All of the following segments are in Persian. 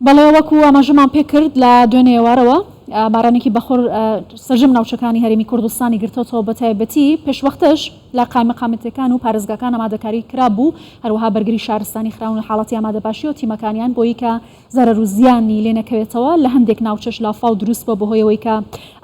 بەڵێ وەکو ئاماژەمان پێ کرد لە دوێنێ ئێوارەوە بارانێکی بەخۆر سەرجەم ناوچەکانی هەرێمی کوردستانی گرتوتەوە بە تایبەتی پێشوەختەش لە قایمەقامەتەکان و پارێزگاکان ئامادەکاری کرابوو هەروەها بەرگری شارستانی خراون لە حاڵەتی ئامادەباشی و تیمەکانیان بۆی کە زەرەر و زیانی لێ نەکەوێتەوە لە هەندێک ناوچەش لافاو دروست بۆ بەهۆیەوەی کە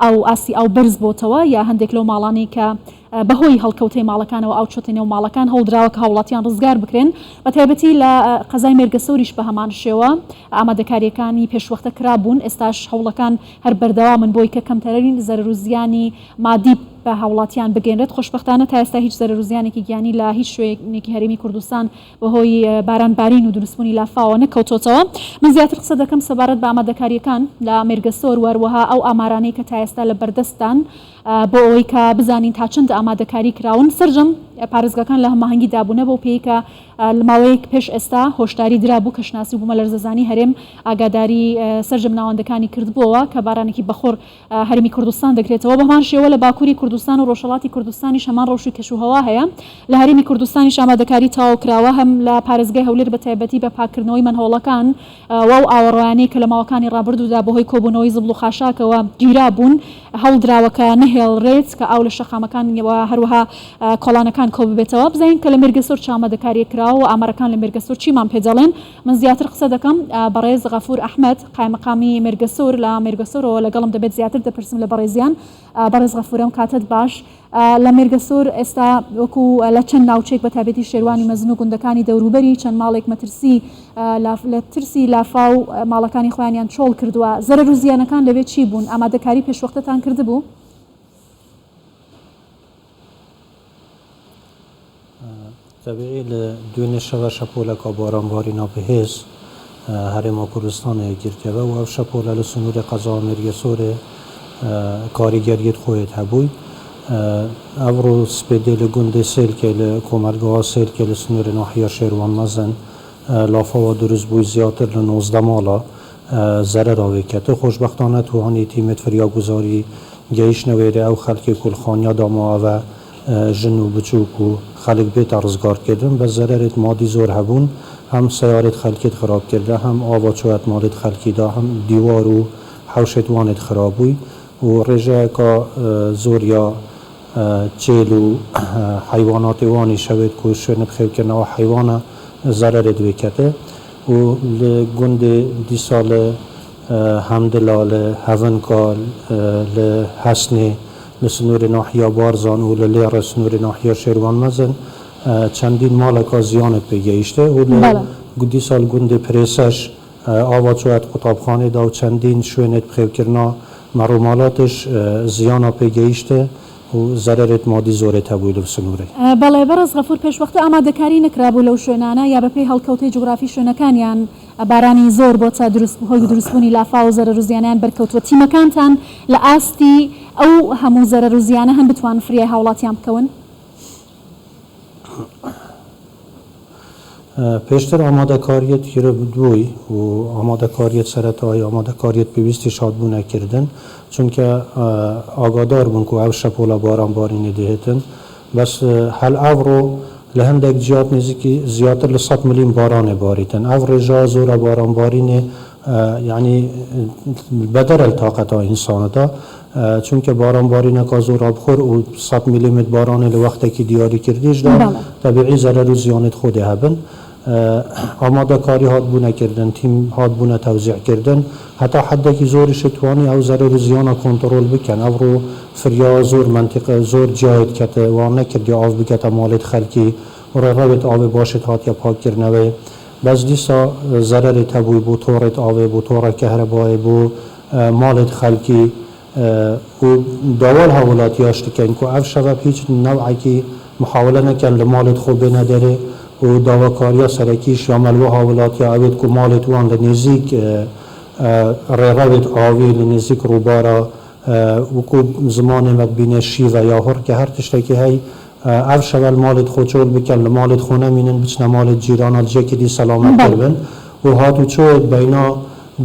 ئەو ئاسی ئەو بەرز بۆتەوە یا هەندێک لەو ماڵانی کە بەهۆی هەڵکەوتەی ماڵەکانەوە ئەو چۆتە نێو ماڵەکان هەڵدراوە کە هاوڵاتیان ڕزگار بکرێن بە تایبەتی لە قەزای مێرگەسەوریش بە هەمان شێوە ئامادەکاریەکانی پێشوەختە کرابوون ئێستاش هەوڵەکان هەر بەردەوامن بۆی کە کەمتەرین زەرەر و زیانی مادی بە هاوڵاتیان بگەێنرێت خۆشبەختانە تا ئێستا هیچ زەرەر و زیانێکی گیانی لە هیچ شوێنێکی هەرێمی کوردستان بەهۆی بارانبارین و دروستبوونی لافاوە نەکەوتۆتەوە من زیاتر قسە دەکەم سەبارەت بە ئامادەکاریەکان لە مێرگەسۆر وەروەها ئەو ئامارانەی کە تا ئێستا لە بەردەستان بۆ ئەوەی کە بزانین تا چەند ئامادەکاری کراون سەرجەم پارێزگاکان لە هەماهەنگی دابوونە بۆ پێی کە لەماوەیەک پێش ئێستا هۆشداری درابوو کە شناسی بوومە لەرزەزانی هەرێم ئاگاداری سەرجەم ناوەندەکانی کردبووەوە کە بارانێکی بەخۆر هەرمی کوردستان دەکرێتەوە بەمان شێوە لە باکووری کوردستان و ڕۆژهەڵاتی کوردستانی هەمان ڕۆژی کەشوهەوا هەیە لە هەرێمی کوردستانی ئامادەکاری تاو کراوە هەم لە پارێزگای هەولێر بە تایبەتی بە پاکردنەوەی منهۆڵەکان و ئاوەڕوانەی کە لە ماوەکانی ڕابردوودا بەهۆی کۆبوونەوەی زبڵ و خاشاکەوە گیرا بوون هەڵدراوەکە نەهێڵڕێت کە ئاو لە شەقامەکان هەروەها کۆڵانەکان کۆ ببێتەوە بزانین کە لە مێرگەسۆر ئامادەکاری کراوە و ئامارەکان لە مێرگەسۆر چیمان پێدەڵێن من زیاتر قسە دەکەم بەڕێز غەفور ئەحمەد قایمەقامی مێرگەسۆر لە مێرگەسۆرەوە لەگەڵم دەبێت زیاتر دەپرسم لە بەڕێزیان بەڕێز غەفورم کاتت باش لە مێرگەسۆر ئێستا وەکو لە چەند ناوچێک بە تایبەتی شێروانی مەزن و گوندەکانی دەوروبەری چەند ماڵێک مەترسی لە ترسی لافاو ماڵەکانی خۆیانیان چۆڵ کردووە زەرەر و زیانەکان لەوێ چی بوون ئامادەکاری پێشوەختتان کردبوو؟ طبیعی لە دوێنێ شەوە شەپۆلەکە بارانباری ناپەهێز هەرێما کوردستانە گرتەوە و ئەو شەپۆلە لە سنووری قەزا مێرگەسۆرێ کاریگەریەت خۆیت هەبووی ئەوڕۆ سپێدێ لە گوندێ سێلکێ لە کۆمەلگەوا سێلکێ لە سنووری ناحیە شێروان مەزن لافاوە دروست بووی زیاتر لە 19 ماڵە زەرەراوێکێتە خۆشبەختانە توانی تیمێت فریاگوزاری گەیشتنەوێرە ئەو خەڵکی کولخانیا داماوە ژن و بچووک و خەڵک بێتە ڕزگارکردن بە زەرەرێت مادی زۆر هەبوون هەم سیارێت خەلکێت خراپکردە هەم ئاواچوەت مالێت خەلکیدا هەم دیوار و حوشێت وانێت خراببووی و ڕێژەیەکە زۆریا چێل و حیواناتی وانی شەوێت و شوێنە بخێوکردنەوە حیوانە زەرەرێت وێکەتە و لە گوندێ دیسا لە هەمدڵا لە هەڤنکا لە هەسنێ لە سنووری ناحیە بارزان و لە لێرە سنووری ناحیە شێروان مەزن چەندین ماڵێکە زیانت پێگەیشتە و لە دیسال گوندێ پرێسەش ئاواچوەت قوتابخانێدا و چەندین شوێنێت بخێوکردنا مەڕووماڵاتش زیانە پێگەیشتە و زەرەرێت مادی زۆرێت هەبووی لە سنوورێ بەڵێ بەڕێز غەفور پێشوەختە ئامادەکاری نەکرابوو لەو شوێنانە یا بەپێی هەڵکەوتەی جوگرافی شوێنەکانیان بارانی زۆر بۆتە هۆی دروستبوونی لافا و زەرەر و زیانیان بەرکەوتووە تیمەکانتان لە ئاستی ئەو هەموو زەرەر و زیانە هەم بتوان فریای هاوڵاتیان بکەون؟ پێشتر ئامادەکاریەت گرە بدووی و ئامادەکاریەت سەرەتایی ئامادەکاریەت پێویستی شادبوونەکردن چونکە ئاگادار بوون و ئەو شەپۆلە بارانبارینی دەهێتن بەس هەل ئەوڕۆ لە هەندێک جیات نزیکی زیاتر لە 100 میلیم بارانێ باریتن ئەو ڕێژە زۆرە بارانبارینێ یعنی بەدەرە تااقەتە ئینسانەدا چونکە بارانبارینەکە زۆر ئابخۆر و 100 میلیمتر بارانێ لە وەختێکی دیاری کردیشدا تەبیعی زەرەر و زیانێت خۆدێ هەبن ئامادەکاری هاتبوونەکردن تیم هاتبوونە تەوزیعکردن هەتا حدێکی زۆریش توانی ئەو زەرەر و زیانە کۆنتڕۆل بکەن ئەوڕۆ فریا زۆر منتیقە زۆر جایت کەتە وان نەکردی ئاو بکەتە ماڵێت خەلکی ڕێڕەوێت ئاوێ باشێت هاتیە پاکردنەوەی بەس دیسا زەرەرێت هەبووی بۆ تۆڕێت ئاوێ بۆ تۆڕە کەهرەبایە بۆ ماڵێت خەلکی و داوال هاوڵاتیاش دکەین و ئەو شەوە هیچ نەوعێکی محاولە نەکەن لە ماڵێت خۆ بێنە دەرێ و داواکاریە سەرەکیش یا مەلوە هاوڵاتیا ئەوێت و ماڵێت وان لە نێزیک ڕێڕەوێت ئاوی لە نێزیک ڕووبارە وەکو زمانێ مەبینێ شیڤە یا هەر کە هەر تشتێکی هەی ئەو شەوە ماڵێت خۆ چۆل بکەن لە ماڵێت خۆ نەمینن بچنە ماڵێت جیرانە جێکی دی سەلامەت ببن و هاتو چۆت بەینا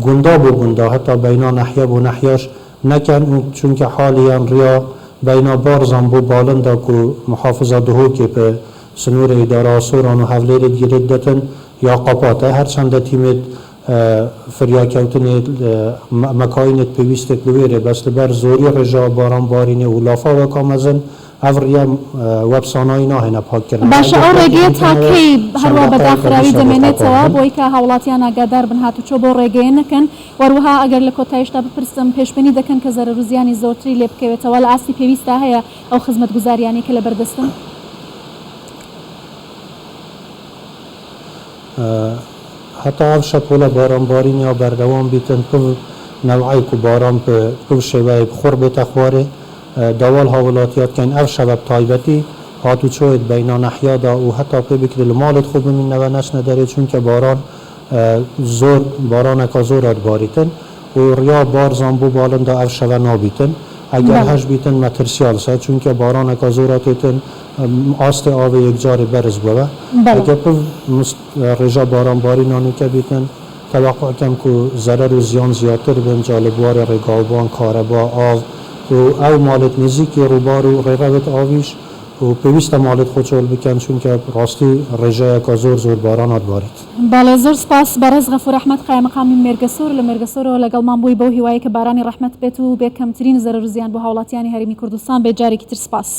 گوندا بۆ گوندا هەتا بەینا نەحیە بۆ نەحیەش نەکەن چونکە حالیان ڕیا بەینا بارزان بۆ باڵندا و محافظە دهۆکێ بە سنووری ئیدارە سۆران و هەولێرێت گیرێت دەتن یا قەپاتە هەرچەندە تیمێت فریاکەوتنێ مەکاینت پێویستێک لێرێ بەس لەبەر زۆری ڕێژا بارانبارینێ و لافاوەکە مەزن ئەڤڕە وەبسانایی ناهێنە پاکردن باشە ئەو ڕێگەیە تاکەی هەروە بەداخراوی دەمێنێتەوە بۆی کە هاوڵاتیان ئاگادار بن هاتوچۆ بۆ ڕێگەیە نەکەن وەروها ئەگەر لە کۆتایشتا بپرسم پێشبینی دەکەن کە زەرەر و زیانی زۆرتری لێ بکەوێتەوە لە ئاستی پێویستە هەیە ئەو خزمەتگوزاریانی کە لە بەردەستن حتی ئەو شەپۆلە بارانبارینیا بەردەوام بیتن پڕ نەوعیک و باران پڕ شێوەیە بخۆر بێتە خوارێ داوال هاوڵاتیاتکەین ئەو شەبە تایبەتی هاتوچۆیت بەینا نەحیادا و هەتا پێ بکرێ لە ماڵت خۆ بمینەوە نەچنە دەرێ چونکە باران زۆر بارانەکە زۆر ئەدباریتن و ڕیا بارزان بۆ باڵندا ئەو شەوە نابیتن ئەگەر هەش بیتن مەترسیالسە چونکە بارانەکە زۆرە تێتن ئاستی ئاوێ یەکجارێ بەرز بووە ئەگەر پڕ ڕێژا بارانبارینانوکە بیتن تەوەقعکەم کو زەرەر و زیان زیاتر بن جا لە بوارێ ڕێگاوبان کارەبا ئاو و ئەو مالت نزیکی ڕووبار و ڕێڕەوێت ئاویش و پێویستە مالت خۆچۆل بکەن چونکە ڕاستی ڕێژەیەکە زۆر زۆر باران ئەدبارێت باڵێ زۆر سپاس بەڕێز غەفور ئەحمەد قایمەقامی مێرگەسۆر لە مێرگەسۆرەوە لەگەڵمان بووی بەو هیوایە کە بارانی ڕەحمەت بێت و بێ کەمترین زەرەر و زیان بۆ هاوڵاتیانی هەرێمی کوردستان بێ جارێکی تر سپاس